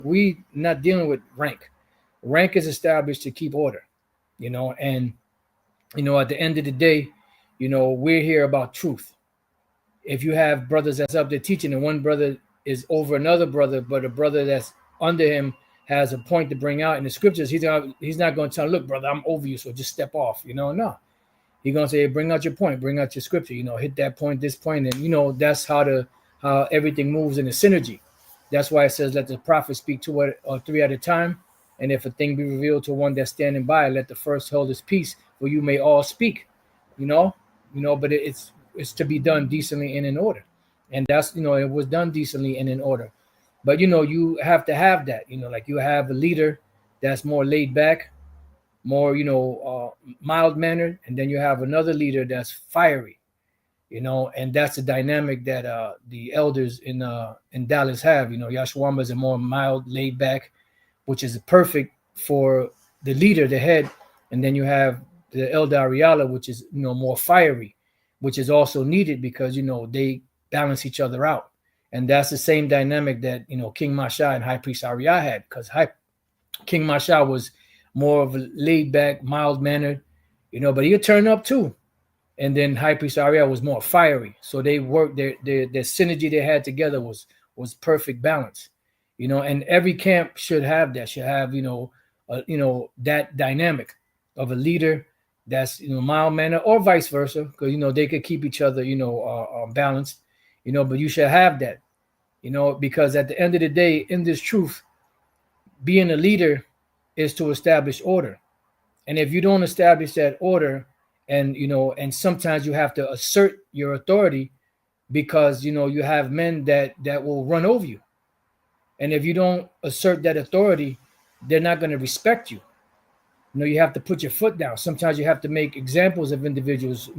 we not dealing with rank. Rank is established to keep order, and at the end of the day, we're here about truth. If you have brothers that's up there teaching and one brother is over another brother, but a brother that's under him has a point to bring out in the scriptures, he's not going to tell, look, brother, I'm over you, so just step off. No. He's going to say, bring out your point, bring out your scripture, hit that point, this point. And, that's how everything moves in a synergy. That's why it says, let the prophet speak two or three at a time. And if a thing be revealed to one that's standing by, let the first hold his peace, for you may all speak, but it's to be done decently and in order. And that's, it was done decently and in order. But, you have to have that, like you have a leader that's more laid back, more, mild-mannered, and then you have another leader that's fiery, and that's the dynamic that the elders in Dallas have. Yashwamba is a more mild, laid back, which is perfect for the leader, the head, and then you have the Elder Ahrayamlab, which is more fiery, which is also needed because they balance each other out, and that's the same dynamic that King Masha and High Priest Arya had, because King Masha was more of a laid back, mild mannered, but he'd turn up too. And then High Priest Arya was more fiery. So they worked their synergy they had together was perfect balance. And every camp should have that, that dynamic of a leader that's mild mannered, or vice versa, because they could keep each other balanced, but you should have that, because at the end of the day, in this truth, being a leader is to establish order. And if you don't establish that order, and sometimes you have to assert your authority, because you have men that will run over you. And if you don't assert that authority, they're not going to respect you. You have to put your foot down. Sometimes you have to make examples of individuals,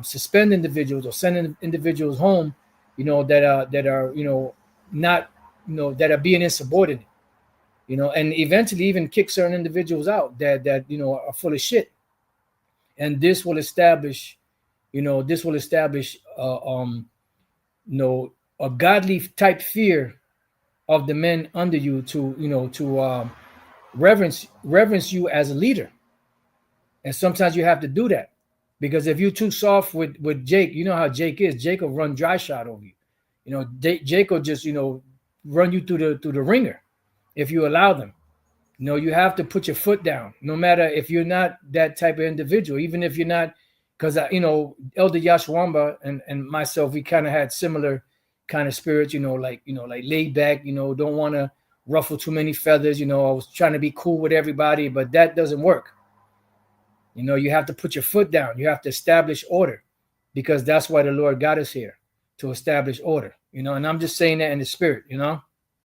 suspend individuals or send individuals home, that are not, that are being insubordinate. And eventually even kick certain individuals out that are full of shit. And this will establish, a godly type fear of the men under you to reverence you as a leader. And sometimes you have to do that, because if you're too soft with Jake, you know how Jake is. Jake will run dry shot over you. Jake will just run you through the ringer. If you allow them, you have to put your foot down, no matter if you're not that type of individual, even if you're not, because, Elder Yashwamba and myself, we kind of had similar kind of spirits, like laid back, don't want to ruffle too many feathers. I was trying to be cool with everybody, but that doesn't work. You have to put your foot down. You have to establish order, because that's why the Lord got us here, to establish order, and I'm just saying that in the spirit,